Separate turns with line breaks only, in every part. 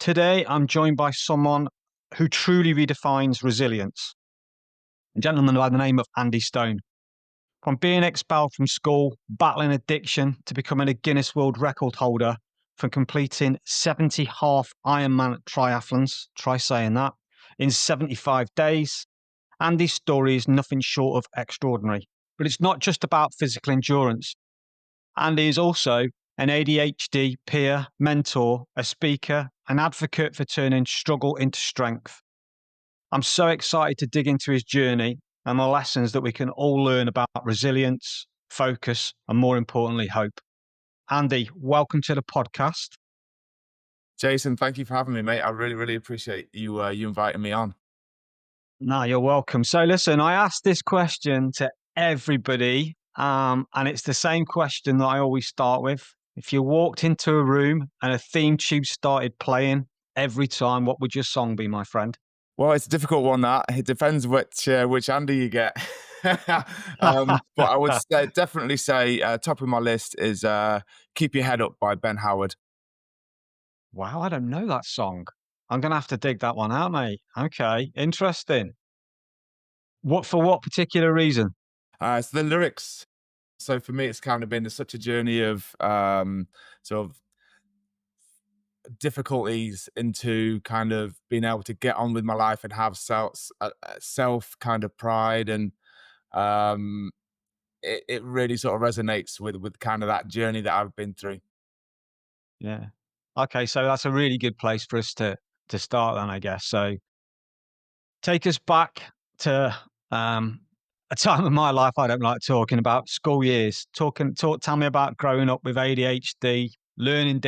Today, I'm joined by someone who truly redefines resilience, a gentleman by the name of Andy Stone. From being expelled from school, battling addiction, to becoming a Guinness World Record holder, from completing 70 half Ironman triathlons, try saying that, in 75 days, Andy's story is nothing short of extraordinary. But it's not just about physical endurance. Andy is also an ADHD peer, mentor, a speaker, an advocate for turning struggle into strength. I'm so excited to dig into his journey and the lessons that we can all learn about resilience, focus, and more importantly, hope. Andy, welcome to the podcast.
Jason, thank you for having me, mate. I really, really appreciate you inviting me on.
No, you're welcome. So, listen, I asked this question to everybody, and it's the same question that I always start with. If you walked into a room and a theme tune started playing every time, what would your song be, my friend?
Well, it's a difficult one. That it depends which Andy you get. But I would definitely say top of my list is "Keep Your Head Up" by Ben Howard.
Wow, I don't know that song. I'm gonna have to dig that one out, mate. Okay, interesting. What particular reason?
So the lyrics. So for me, it's kind of been such a journey of sort of difficulties into kind of being able to get on with my life and have self kind of pride and um it really sort of resonates with kind of that journey that I've been through.
Yeah. Okay, so that's a really good place for us to start then, I guess. So take us back to a time of my life I don't like talking about, school years. Tell me about growing up with ADHD, learning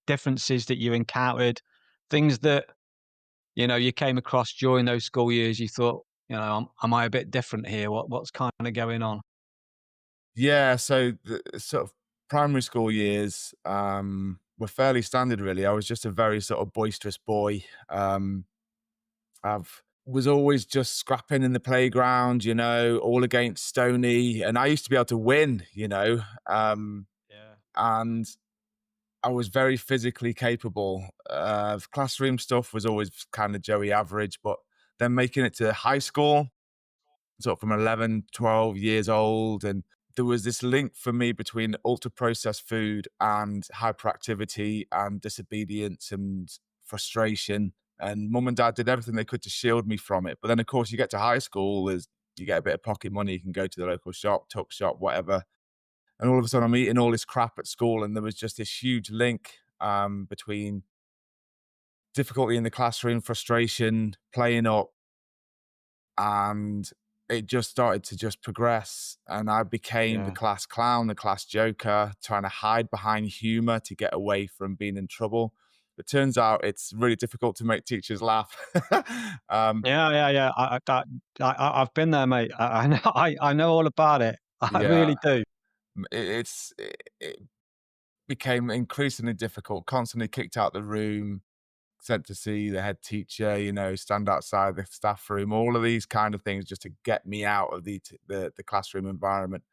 differences that you encountered, things that you came across during those school years. You thought, am I a bit different here? What's kind of going on?
Yeah, so the sort of primary school years were fairly standard really. I was just a very sort of boisterous boy. I've was always just scrapping in the playground, all against Stony, and I used to be able to win,
Yeah.
and I was very physically capable. Classroom stuff was always kind of Joey average, but then making it to high school, sort of from 11, 12 years old. And there was this link for me between ultra processed food and hyperactivity and disobedience and frustration. And mum and dad did everything they could to shield me from it. But then, of course, you get to high school, you get a bit of pocket money, you can go to the local shop, tuck shop, whatever. And all of a sudden, I'm eating all this crap at school. And there was just this huge link between difficulty in the classroom, frustration, playing up, and it just started to just progress, and I became the
Yeah.
class clown, the class joker, trying to hide behind humor to get away from being in trouble. It turns out it's really difficult to make teachers laugh. um,
Yeah, yeah, yeah. I've been there, mate. I know I know all about it. I
yeah,
really do.
it became increasingly difficult. Constantly kicked out the room, sent to see the head teacher. Stand outside the staff room. All of these kind of things just to get me out of the classroom environment.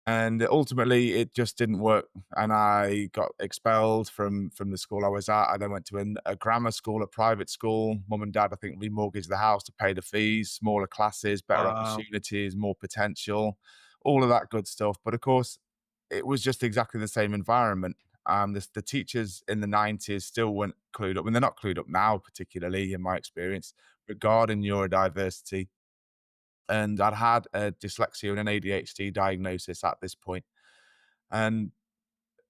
And ultimately it just didn't work, and I got expelled from the school I was at. I then went to a grammar school, a private school. Mum and dad, I think, remortgaged the house to pay the fees, smaller classes, better
Wow.
opportunities, more potential, all of that good stuff. But of course, it was just exactly the same environment. The teachers in the 90s still weren't clued up, and they're not clued up now, particularly in my experience, regarding neurodiversity. And I'd had a dyslexia and an ADHD diagnosis at this point. And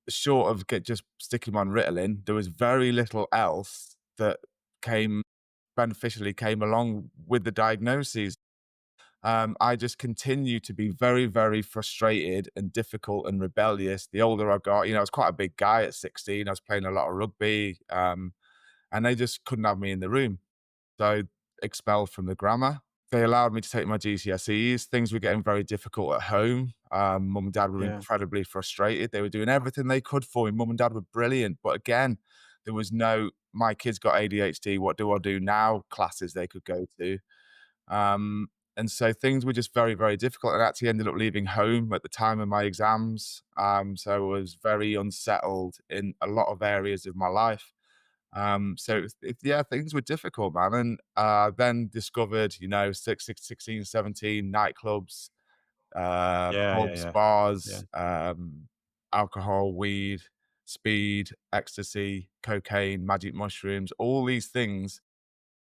short of just sticking 'em on Ritalin, there was very little else that came beneficially came along with the diagnoses. I just continued to be very, very frustrated and difficult and rebellious. The older I got, I was quite a big guy at 16. I was playing a lot of rugby, and they just couldn't have me in the room. So expelled from the grammar. They allowed me to take my GCSEs. Things were getting very difficult at home. Mum and dad were
Yeah.
incredibly frustrated. They were doing everything they could for me. Mum and dad were brilliant. But again, there was no, my kids got ADHD. What do I do now? Classes they could go to. And so things were just very, very difficult. And I actually ended up leaving home at the time of my exams. So I was very unsettled in a lot of areas of my life. Yeah, things were difficult, man. And then discovered, 16, 17 nightclubs,
Yeah, yeah,
pubs,
yeah, yeah.
bars, alcohol, weed, speed, ecstasy, cocaine, magic mushrooms, all these things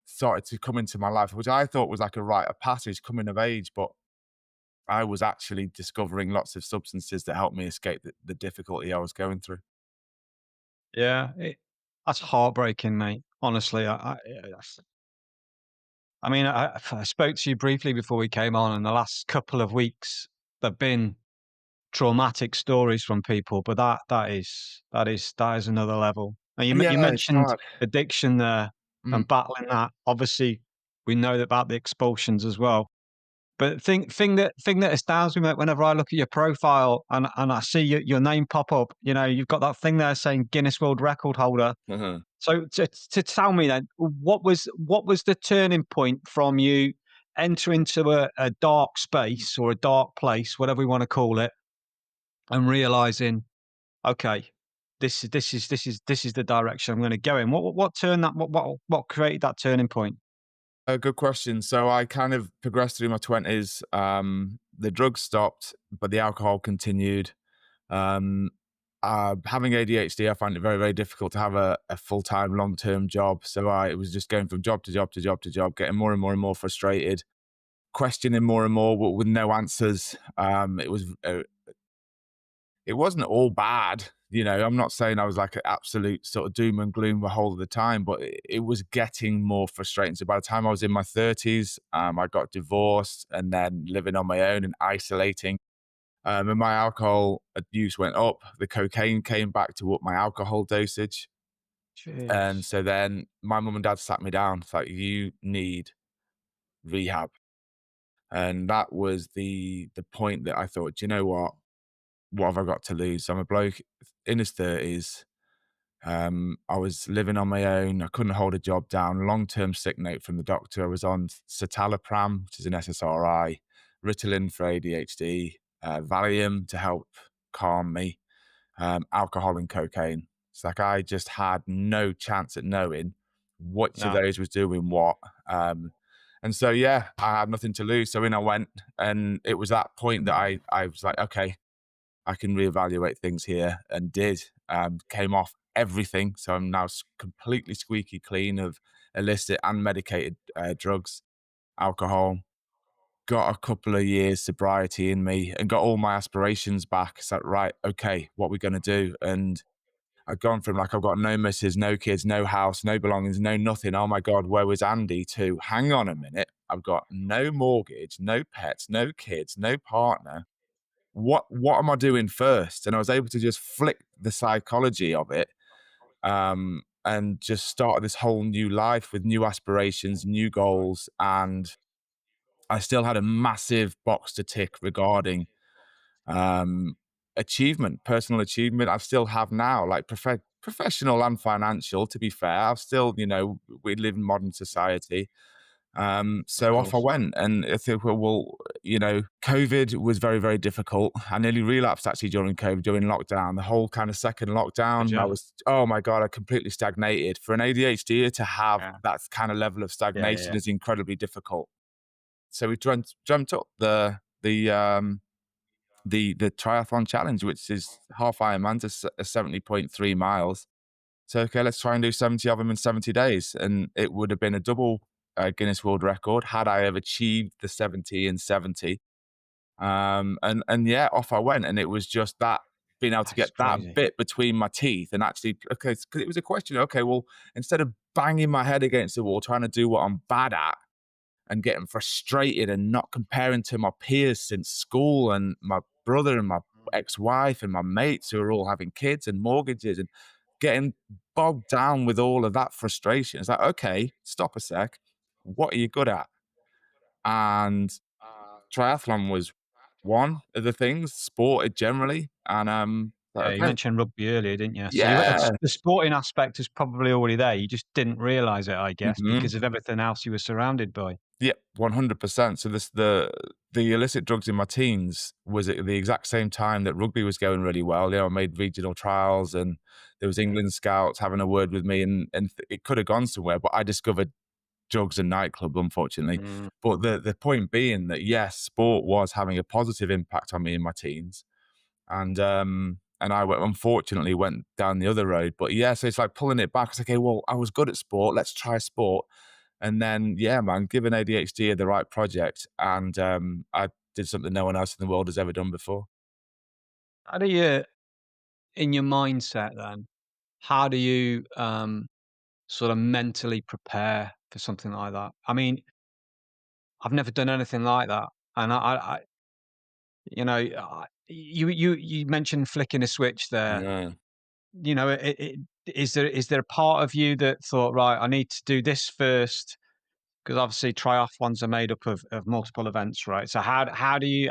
started to come into my life, which I thought was like a rite of passage coming of age, but I was actually discovering lots of substances that helped me escape the difficulty I was going through.
Yeah, that's heartbreaking, mate. Honestly, I mean, I spoke to you briefly before we came on, and the last couple of weeks there've been traumatic stories from people, but that is another level. And
Yeah,
you
it's
mentioned
hard.
addiction there
Mm.
and battling that. Obviously, we know about the expulsions as well. But thing that astounds me, mate, whenever I look at your profile and I see your name pop up, you've got that thing there saying Guinness World Record holder.
Uh-huh.
So to tell me then, what was the turning point from you entering into a dark space or a dark place, whatever we want to call it, and realizing, okay, this is the direction I'm going to go in. What turned that? What created that turning point?
A good question. So I kind of progressed through my 20s. The drugs stopped, but the alcohol continued. Um, Having ADHD, I find it very, very difficult to have a full time, long term job. So I was just going from job to job to job to job, getting more and more and more frustrated, questioning more and more, but with no answers. It wasn't all bad. I'm not saying I was like an absolute sort of doom and gloom the whole of the time, but it was getting more frustrating. So by the time I was in my 30s, I got divorced and then living on my own and isolating. And my alcohol use went up. The cocaine came back to up my alcohol dosage. And
Jeez.
so then my mum and dad sat me down. It's like, you need rehab. And that was the point that I thought, "Do you know what have I got to lose?" I'm a bloke in his 30s. I was living on my own. I couldn't hold a job down. Long-term sick note from the doctor. I was on citalopram, which is an SSRI, Ritalin for ADHD, Valium to help calm me, alcohol and cocaine. It's like I just had no chance at knowing which of
No.
those was doing what. And so, yeah, I had nothing to lose. So in I went, and it was that point that I was like, okay, I can reevaluate things here, and did. Came off everything, so I'm now completely squeaky clean of illicit and medicated drugs, alcohol. Got a couple of years sobriety in me, and got all my aspirations back. It's like, right, okay, what we gonna do? And I've gone from like, I've got no missus, no kids, no house, no belongings, no nothing. Oh my God, where was Andy? To hang on a minute, I've got no mortgage, no pets, no kids, no partner. What am I doing first? And I was able to just flick the psychology of it, and just start this whole new life with new aspirations, new goals. And I still had a massive box to tick regarding um, achievement, personal achievement. I still have now, like professional and financial. To be fair, I've still, we live in modern society.
Of
So off I
course.
went, and I think, well, COVID was very, very difficult. I nearly relapsed actually during COVID, during lockdown. The whole kind of second
Did
lockdown, I
you?
was, oh my God, I completely stagnated. For an ADHD to have
Yeah.
that kind of level of
Yeah, yeah,
stagnation
yeah.
is incredibly difficult. So we jumped up the triathlon challenge, which is half Ironman to 70.3 miles. So, okay, let's try and do 70 of them in 70 days. And it would have been a double Guinness World Record had I have achieved the 70 in 70. And yeah, off I went. And it was just that, being able to
That's
get that
crazy.
bit between my teeth and actually, okay, because it was a question, okay, well, instead of banging my head against the wall, trying to do what I'm bad at, and getting frustrated and not comparing to my peers since school and my brother and my ex-wife and my mates who are all having kids and mortgages, and getting bogged down with all of that frustration. It's like, okay, stop a sec. What are you good at? And triathlon was one of the things, sport generally. And
Yeah, you mentioned rugby earlier, didn't you? So you
Yeah.
the sporting aspect is probably already there. You just didn't realise it, I guess,
Mhm.
because of everything else you were surrounded by.
Yeah, 100%. So the illicit drugs in my teens was at the exact same time that rugby was going really well. I made regional trials, and there was England scouts having a word with me, and it could have gone somewhere, but I discovered drugs and nightclub, unfortunately.
Mm.
But the point being that, yes, sport was having a positive impact on me in my teens. And I unfortunately went down the other road. But yeah, so it's like pulling it back. It's like, okay, well, I was good at sport. Let's try sport. And then, yeah, man, given ADHD the right project, and I did something no one else in the world has ever done before.
How do you, in your mindset then, how do you sort of mentally prepare for something like that? I mean, I've never done anything like that, and you mentioned flicking a switch there.
Yeah.
Is there a part of you that thought, right, I need to do this first? Because obviously triathlons are made up of multiple events, right? So how do you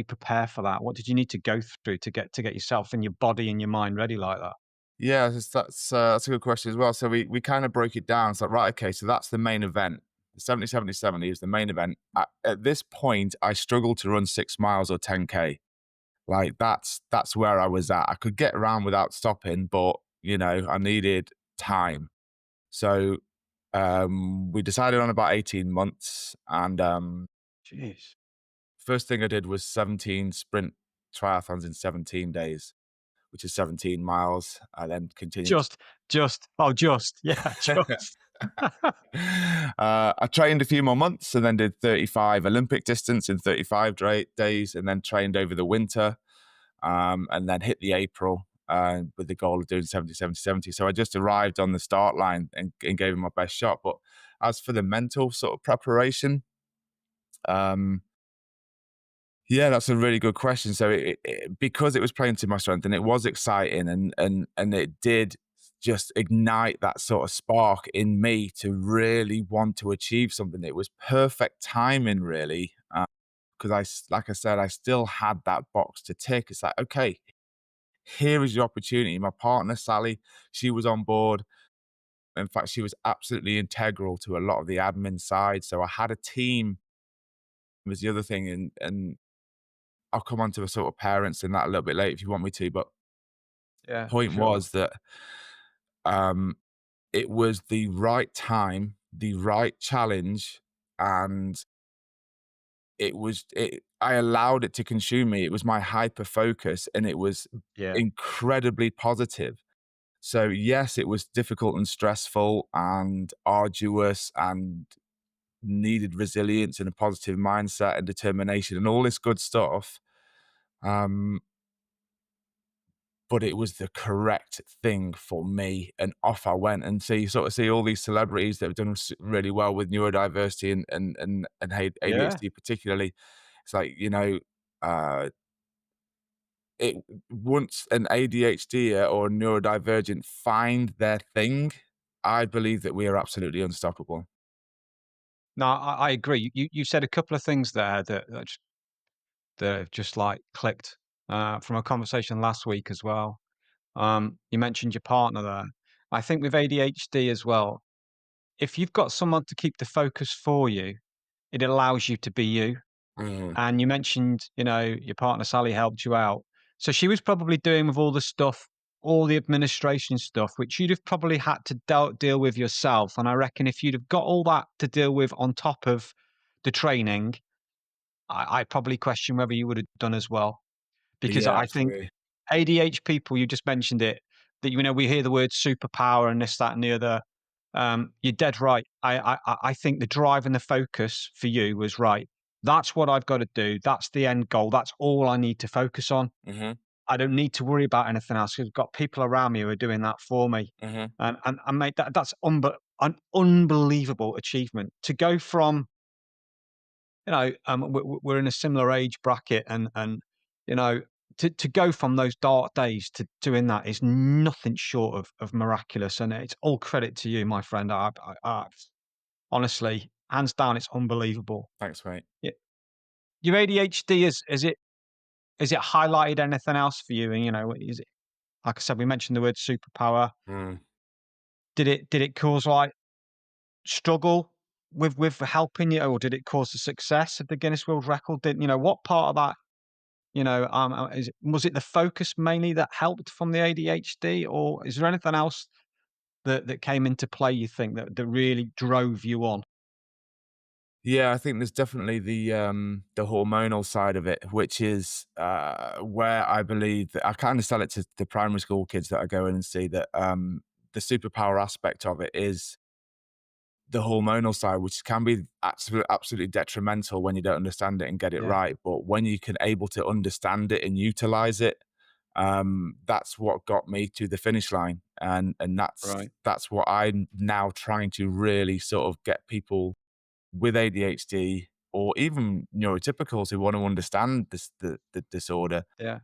prepare for that? What did you need to go through to get yourself and your body and your mind ready like that?
Yeah, that's a good question as well. So we kind of broke it down. It's like, right, okay, so that's the main event. The 70 is the main event. At this point, I struggled to run 6 miles or 10K. Like that's where I was at. I could get around without stopping, but I needed time. So we decided on about 18 months, and
Jeez.
first thing I did was 17 sprint triathlons in 17 days, which is 17 miles. I then continued.
Yeah, just.
I trained a few more months and then did 35 Olympic distance in 35 days, and then trained over the winter, and then hit the April with the goal of doing 70, 70, 70. So I just arrived on the start line and gave it my best shot. But as for the mental sort of preparation, um, yeah, that's a really good question. So because it was playing to my strength and it was exciting, and it did just ignite that sort of spark in me to really want to achieve something. It was perfect timing, really, because like I said, I still had that box to tick. It's like, okay, here is your opportunity. My partner Sally, she was on board. In fact, she was absolutely integral to a lot of the admin side. So I had a team was the other thing, and I'll come on to a sort of parents and that a little bit later if you want me to, but
Yeah,
point
sure.
was that, um, it was the right time, the right challenge, and I allowed it to consume me. It was my hyper focus, and it was
Yeah.
incredibly positive. So, yes, it was difficult and stressful and arduous and needed resilience and a positive mindset and determination and all this good stuff. Um, but it was the correct thing for me, and off I went. And so you sort of see all these celebrities that have done really well with neurodiversity and
Yeah.
ADHD particularly. It's like, uh, it once an ADHD or a neurodivergent find their thing, I believe that we are absolutely unstoppable.
No, I agree. You said a couple of things there that have just, like, clicked, from a conversation last week as well. You mentioned your partner there. I think with ADHD as well, if you've got someone to keep the focus for you, it allows you to be you.
Mhm.
And you mentioned, your partner Sally helped you out. So she was probably doing with all the stuff, all the administration stuff, which you'd have probably had to deal with yourself. And I reckon if you'd have got all that to deal with on top of the training, I probably question whether you would have done as well. Because
Yeah,
I think
absolutely.
ADH people, you just mentioned it, that, we hear the word superpower and this, that, and the other. You're dead right. I think the drive and the focus for you was right. That's what I've got to do. That's the end goal. That's all I need to focus on.
Mhm,
I don't need to worry about anything else. 'Cause I've got people around me who are doing that for me.
mhm.
And mate, that's an unbelievable achievement to go from, we're in a similar age bracket, and you know, to go from those dark days to doing that is nothing short of miraculous, and it's all credit to you, my friend. Honestly, hands down, it's unbelievable.
Thanks, mate.
Yeah. Your ADHD is it? is it highlighted anything else for you? And, is it, like I said, we mentioned the word superpower.
Mm.
Did it cause, like, struggle with helping you, or did it cause the success of the Guinness World Record? What part of that, was it the focus mainly that helped from the ADHD, or is there anything else that came into play, you think, that really drove you on?
Yeah, I think there's definitely the hormonal side of it, which is where I believe that I kind of sell it to the primary school kids that I go in and see that the superpower aspect of it is the hormonal side, which can be absolutely detrimental when you don't understand it and get it
Yeah,
right. But when you can able to understand it and utilize it, that's what got me to the finish line, and
right.
that's what I'm now trying to really sort of get people with ADHD or even neurotypicals who want to understand the disorder
Yeah,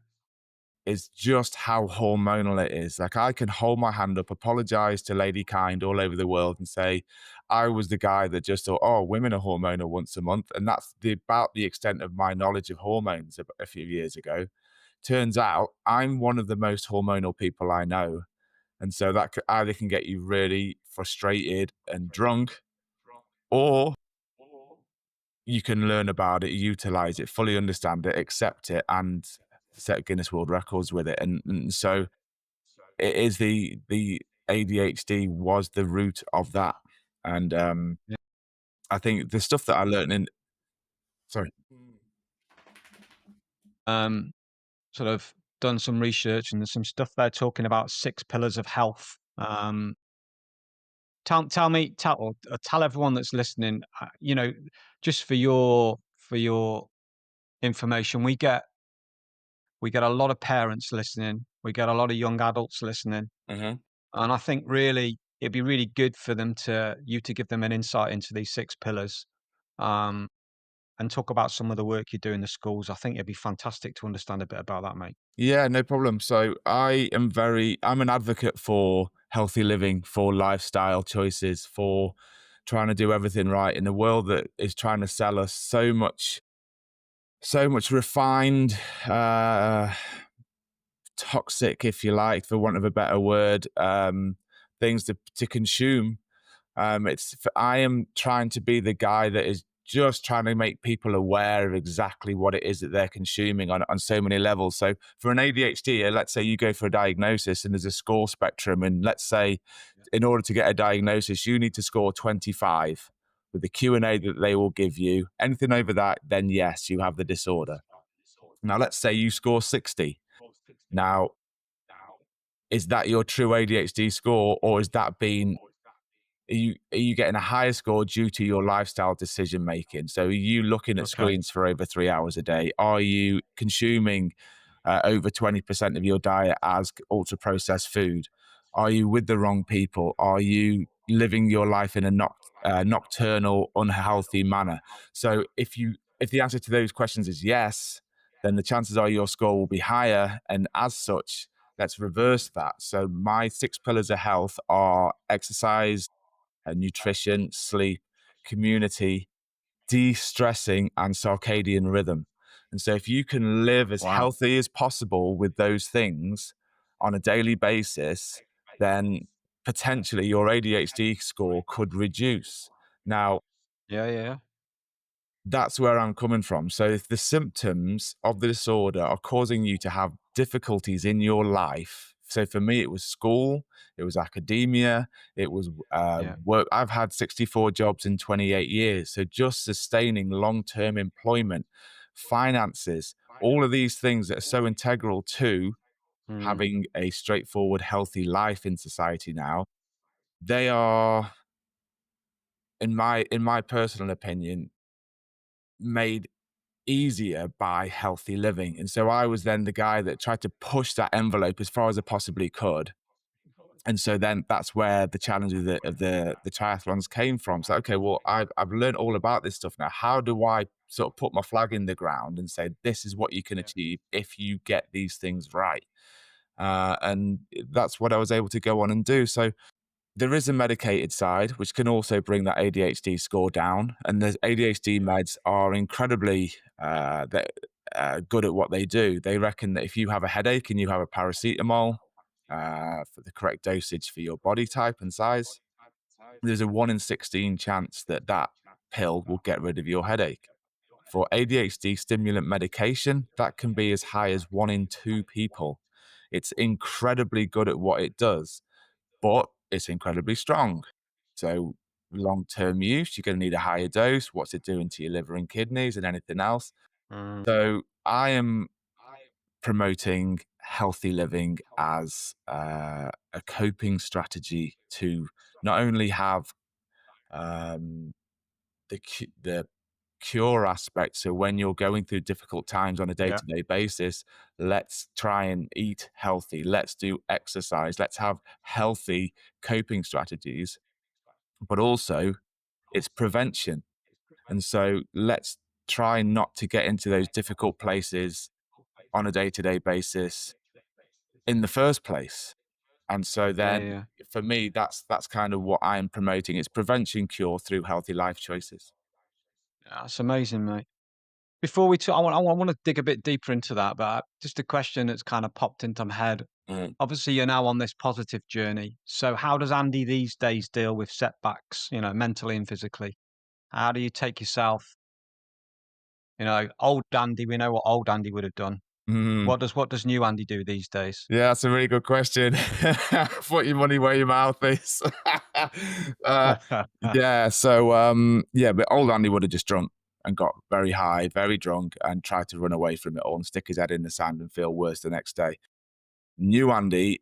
is just how hormonal it is. Like I can hold my hand up, apologize to Lady Kind all over the world and say, I was the guy that just thought, oh, women are hormonal once a month. And that's about the extent of my knowledge of hormones a few years ago. Turns out I'm one of the most hormonal people I know. And so that either can get you really frustrated and drunk, or you can learn about it, utilize it, fully understand it, accept it, and set Guinness World Records with it. And so it is the ADHD was the root of that. And
yeah.
I think the stuff that I learned in sorry.
Um, Sort of done some research, and there's some stuff there talking about 6 pillars of health. Tell me, tell everyone that's listening, just for your information, we get a lot of parents listening, we get a lot of young adults listening,
Mhm.
and I think really it'd be really good for you to give them an insight into these 6 pillars, um, and talk about some of the work you do in the schools. I think it'd be fantastic to understand a bit about that, mate.
Yeah, no problem. So I'm an advocate for healthy living, for lifestyle choices, for trying to do everything right in a world that is trying to sell us so much refined, toxic, if you like, for want of a better word, things to consume. I am trying to be the guy that is just trying to make people aware of exactly what it is that they're consuming on so many levels. So for an ADHD, let's say you go for a diagnosis and there's a score spectrum, and let's say in order to get a diagnosis, you need to score 25 with the Q&A that they will give you. Anything over that, then yes, you have the disorder. Now, let's say you score 60. Now, is that your true ADHD score, or is that being are you getting a higher score due to your lifestyle decision making? So are you looking at
Okay.
screens for over 3 hours a day? Are you consuming over 20% of your diet as ultra processed food? Are you with the wrong people? Are you living your life in a nocturnal, unhealthy manner? So if the answer to those questions is yes, then the chances are your score will be higher. And as such, let's reverse that. So my 6 pillars of health are exercise, nutrition, sleep, community, de-stressing, and circadian rhythm. And so if you can live as
Wow.
healthy as possible with those things on a daily basis, then potentially your ADHD score could reduce. Now,
Yeah, yeah, yeah.
that's where I'm coming from. So if the symptoms of the disorder are causing you to have difficulties in your life, so for me, it was school, it was academia, it was
Yeah.
work. I've had 64 jobs in 28 years. So just sustaining long-term employment, finances, all of these things that are so integral to
Mm.
having a straightforward, healthy life in society now, they are, in my personal opinion, made easier by healthy living. And so I was then the guy that tried to push that envelope as far as I possibly could. And so then that's where the challenge of the triathlons came from. So okay, well I've learned all about this stuff now. How do I sort of put my flag in the ground and say this is what you can achieve if you get these things right? And that's what I was able to go on and do. So there is a medicated side, which can also bring that ADHD score down. And the ADHD meds are incredibly good at what they do, they reckon that if you have a headache and you have a paracetamol for the correct dosage for your body type and size, there's a 1 in 16 chance that that pill will get rid of your headache. For ADHD stimulant medication, that can be as high as 1 in 2 people. It's incredibly good at what it does, but it's incredibly strong. So, long-term use, you're going to need a higher dose. What's it doing to your liver and kidneys and anything else?
Mm,
So, I am promoting healthy living as a coping strategy to not only have um, the cure aspect. So when you're going through difficult times on a
yeah.
day-to-day basis, let's try and eat healthy. Let's do exercise. Let's have healthy coping strategies. But also, it's prevention. And so let's try not to get into those difficult places on a day-to-day basis in the first place. And so
Yeah,
then
yeah.
for me, that's kind of what I'm promoting. It's prevention cure through healthy life choices.
That's amazing, mate. Before we talk, I want to dig a bit deeper into that, but just a question that's kind of popped into my head.
Mm.
Obviously, you're now on this positive journey. So, how does Andy these days deal with setbacks? Mentally and physically. How do you take yourself? Old Andy. We know what old Andy would have done.
Mm.
What does new Andy do these days?
Yeah, that's a really good question. Put your money where your mouth is. uh, yeah, so yeah, but old Andy would have just drunk and got very high, very drunk, and tried to run away from it all and stick his head in the sand and feel worse the next day. New Andy,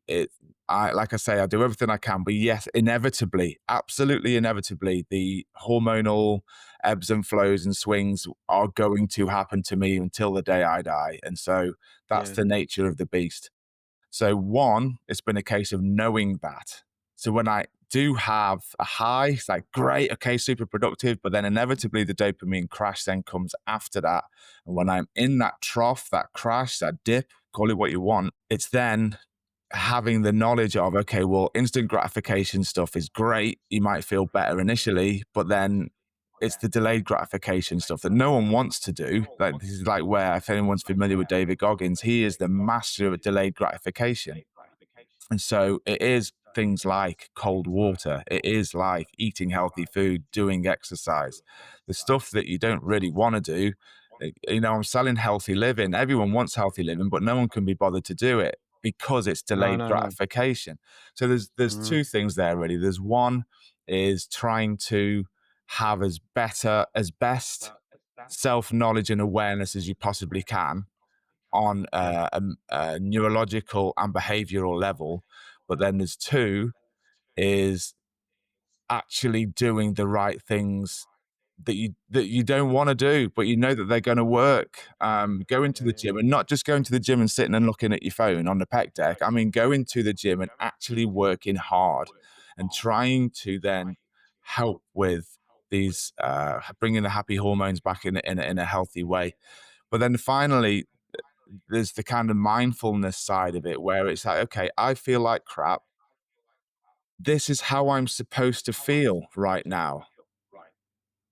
I like I say, I do everything I can, but yes, inevitably, absolutely inevitably, the hormonal ebbs and flows and swings are going to happen to me until the day I die, and so that's
Yeah,
the nature of the beast. So one, it's been a case of knowing that. So when I do have a high, it's like, great, okay, super productive. But then inevitably the dopamine crash then comes after that. And when I'm in that trough, that crash, that dip, call it what you want, it's then having the knowledge of, okay, well, instant gratification stuff is great. You might feel better initially, but then it's the delayed gratification stuff that no one wants to do. Like this is like where, if anyone's familiar with David Goggins, he is the master of delayed gratification. And so it is things like cold water. It is like eating healthy food, doing exercise, the stuff that you don't really want to do. I'm selling healthy living. Everyone wants healthy living, but no one can be bothered to do it because it's
no,
delayed
no, no.
gratification. So there's
Mm,
two things there really. There's one is trying to have as best self knowledge and awareness as you possibly can on
yeah,
a neurological and behavioral level. But then there's two is actually doing the right things that you don't want to do, but you know that they're going to work. Going to
yeah,
the
yeah,
gym and not just going to the gym and sitting and looking at your phone on the pec deck. I mean, going to the gym and actually working hard and trying to then help with these bringing the happy hormones back in a healthy way. But then finally, there's the kind of mindfulness side of it where it's like, okay, I feel like crap. This is how I'm supposed to feel right now.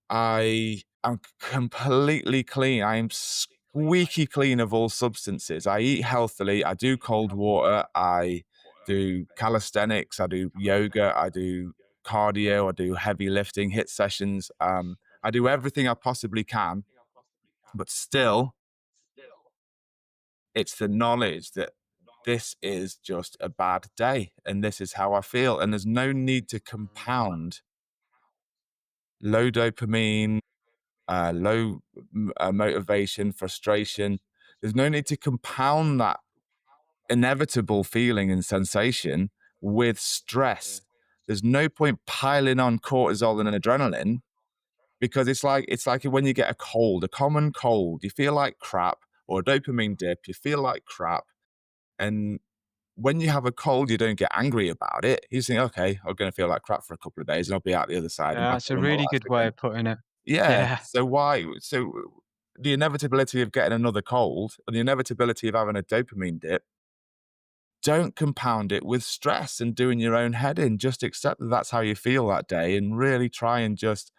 I am completely clean. I am squeaky clean of all substances. I eat healthily. I do cold water. I do calisthenics. I do yoga. I do cardio. I do heavy lifting, hit sessions. I do everything I possibly can, but still, it's the knowledge that this is just a bad day and this is how I feel. And there's no need to compound low dopamine, low motivation, frustration. There's no need to compound that inevitable feeling and sensation with stress. There's no point piling on cortisol and adrenaline because it's like when you get a cold, a common cold, you feel like crap, or a dopamine dip, you feel like crap. And when you have a cold, you don't get angry about it. You think, okay, I'm going to feel like crap for a couple of days and I'll be out the other side and
yeah.
back
It's
to
a
normal
really
life
good way
again.
of putting it.
Yeah.
Yeah,
So why? So the inevitability of getting another cold and the inevitability of having a dopamine dip, don't compound it with stress and doing your own head in. Just accept that that's how you feel that day and really try and just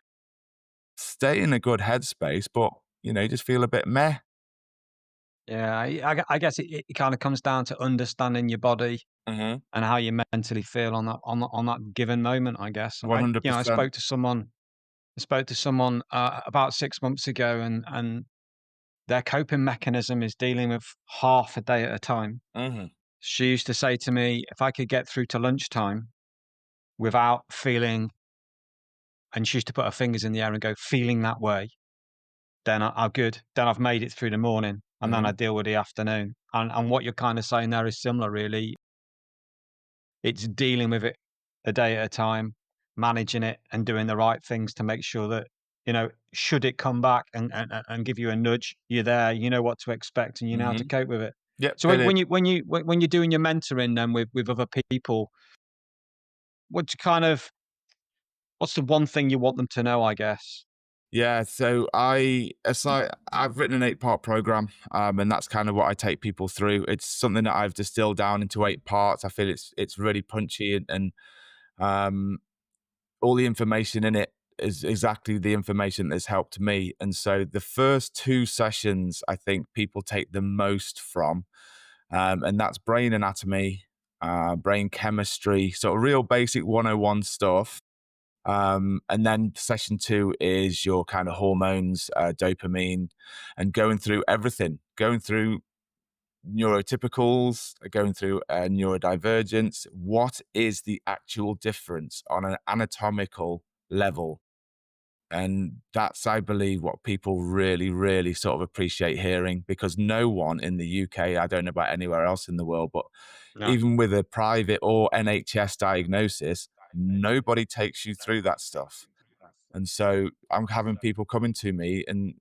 stay in a good headspace, but, just feel a bit meh.
Yeah, I guess it kind of comes down to understanding your body
Mhm.
and how you mentally feel on that given moment, I guess. I
100%.
spoke to someone, about 6 months ago, and their coping mechanism is dealing with half a day at a time.
Mhm.
She used to say to me, "If I could get through to lunchtime without feeling," and she used to put her fingers in the air and go, "feeling that way, then I'm good. Then I've made it through the morning, and then I
Mhm.
deal with the afternoon." And what you're kind of saying there is similar, really. It's dealing with it a day at a time, managing it and doing the right things to make sure that, should it come back and give you a nudge, you're there, you know what to expect, and you know how to
Mhm.
cope with it.
Yep,
So
Billy.
when you're doing your mentoring then with other people, what you kind of what's the one thing you want them to know, I guess?
Yeah, so I've written an 8-part program, and that's kind of what I take people through. It's something that I've distilled down into 8 parts. I feel it's really punchy, and um, all the information in it is exactly the information that's helped me. And so the first 2 sessions, I think people take the most from, and that's brain anatomy, brain chemistry, sort of real basic 101 stuff. And then session 2 is your kind of hormones, dopamine, and going through everything, going through neurotypicals, going through neurodivergence. What is the actual difference on an anatomical level? And that's, I believe, what people really, really sort of appreciate hearing, because no one in the UK, I don't know about anywhere else in the world, but
No.
even with a private or NHS diagnosis, nobody takes you through that stuff. And so I'm having people coming to me and,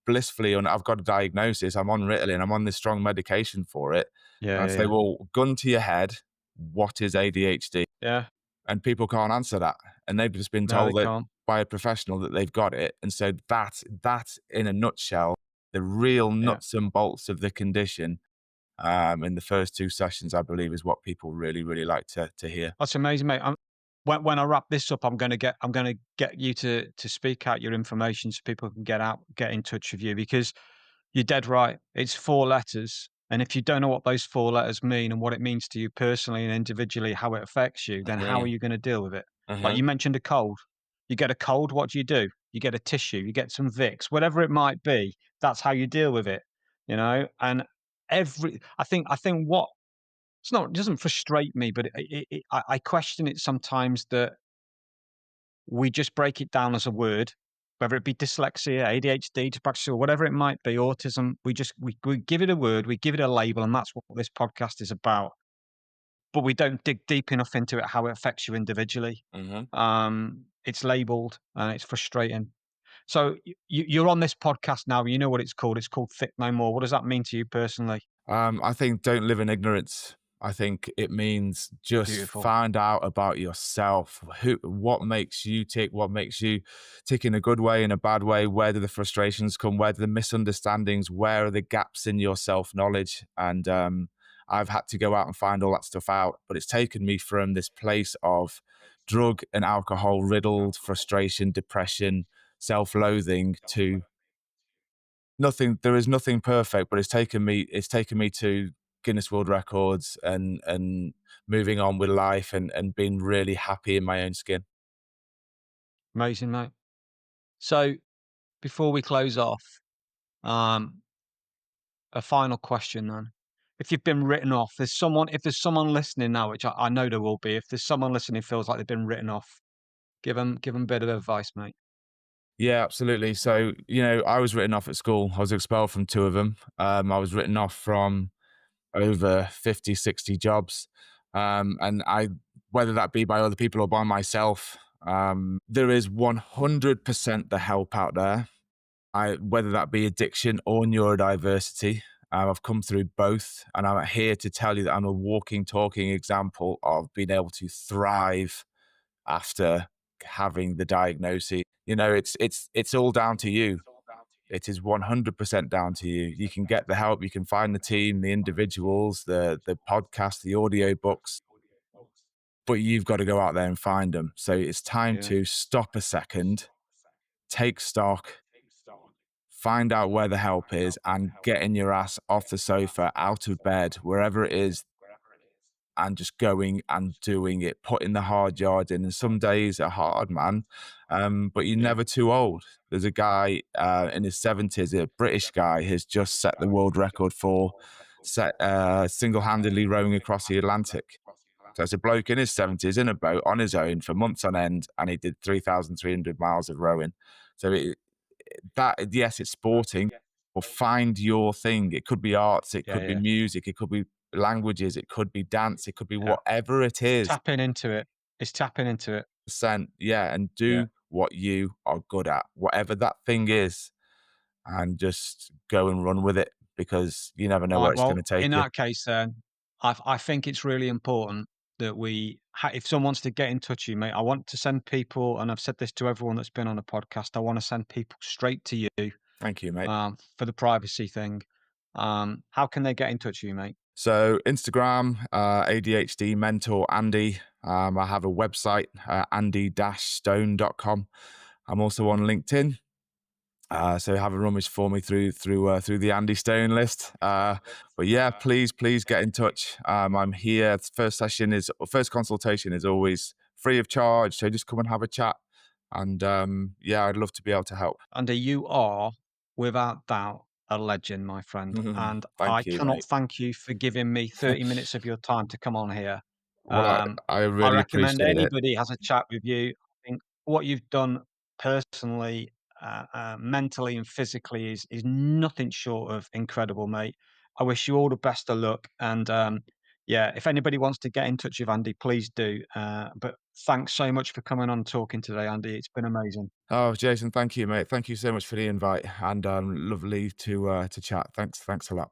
blissfully, and I've got a diagnosis, I'm on Ritalin, I'm on this strong medication for it.
Yeah,
And I
yeah,
say,
yeah.
well, gun to your head, what is ADHD?
Yeah.
And people can't answer that. And they've just been
No, they
told that
can't.
by a professional that they've got it. And so that in a nutshell, the real
Yeah.
nuts and bolts of the condition, in the first 2 sessions, I believe, is what people really, really like to hear.
That's amazing, mate. When I wrap this up, I'm gonna get you to speak out your information so people can get in touch with you, because you're dead right. It's 4 letters, and if you don't know what those 4 letters mean and what it means to you personally and individually, how it affects you, then how are
Mhm,
you gonna deal with it? Like
mhm,
you mentioned a cold. You get a cold, what do? You get a tissue, you get some Vicks, whatever it might be, that's how you deal with it, you know? And I think what it's not it doesn't frustrate me, but I question it sometimes that we just break it down as a word, whether it be dyslexia, ADHD, dyspraxia, or whatever it might be, autism. We give it a word, we give it a label, and that's what this podcast is about. But we don't dig deep enough into it, how it affects you individually.
mhm.
It's labeled and it's frustrating. So you're on this podcast now. You know what it's called. It's called Thick No More. What does that mean to you personally?
I think don't live in ignorance. I think it means just
Beautiful.
find out about yourself. What makes you tick? What makes you tick in a good way, in a bad way? Where do the frustrations come? Where do the misunderstandings? Where are the gaps in your self knowledge? And I've had to go out and find all that stuff out. But it's taken me from this place of drug and alcohol riddled frustration, depression, self loathing to nothing. There is nothing perfect, but it's taken me to Guinness World Records, and moving on with life, and being really happy in my own skin.
Amazing, mate. So before we close off, um, a final question then. If you've been written off, if there's someone listening now, which I know there will be, if there's someone listening who feels like they've been written off, give them a bit of advice, mate.
Yeah, absolutely. So, I was written off at school. I was expelled from 2 of them. I was written off from over 50, 60 jobs. And whether that be by other people or by myself, there is 100% the help out there. Whether that be addiction or neurodiversity. I've come through both, and I'm here to tell you that I'm a walking, talking example of being able to thrive after having the diagnosis. It's all down to you. It is 100% down to you. You can get the help, you can find the team, the individuals, the podcast, the audio books, but you've got to go out there and find them. So it's time
Yeah.
to stop a second, take stock, find out where the help is and getting your ass off the sofa, out of bed, wherever it is, and just going and doing it, putting the hard yards in. And some days are hard, man, but you're
Yeah.
never too old. There's a guy in his 70s, a British guy, has just set the world record for single-handedly rowing across the Atlantic. So it's a bloke in his 70s in a boat on his own for months on end, and he did 3,300 miles of rowing. So that, yes, it's sporting, but find your thing. It could be arts, it
Yeah,
could be
yeah,
music, it could be languages, it could be dance, it could be
yeah.
whatever it
It's
is.
tapping into it. It's tapping into it.
Yeah, and
Yeah.
do what you are good at, whatever that thing is, and just go and run with it because you never know
All
where
right.
it's going
Well,
to take
in
you.
that case, then I think it's really important that if someone wants to get in touch with you, mate, I want to send people, and I've said this to everyone that's been on a podcast. I want to send people straight to you
Thank you, mate.
for the privacy thing. How can they get in touch with you, mate?
So Instagram, ADHD mentor Andy. I have a website, andy-stone.com. I'm also on LinkedIn. So have a rummage for me through the Andy Stone list. But yeah, please get in touch. I'm here. First consultation is always free of charge. So just come and have a chat. And yeah, I'd love to be able to help.
Andy, you are without doubt a legend, my friend. And I
Thank you,
cannot
mate.
thank you for giving me 30 minutes of your time to come on here.
Well,
Um,
I
I
really
recommend
appreciate it.
anybody has a chat with you. I think what you've done personally, mentally, and physically is nothing short of incredible, mate. I wish you all the best of luck. And yeah, if anybody wants to get in touch with Andy, please do. But thanks so much for coming on and talking today, Andy. It's been amazing.
Oh, Jason, thank you, mate. Thank you so much for the invite, and lovely to chat. Thanks a lot.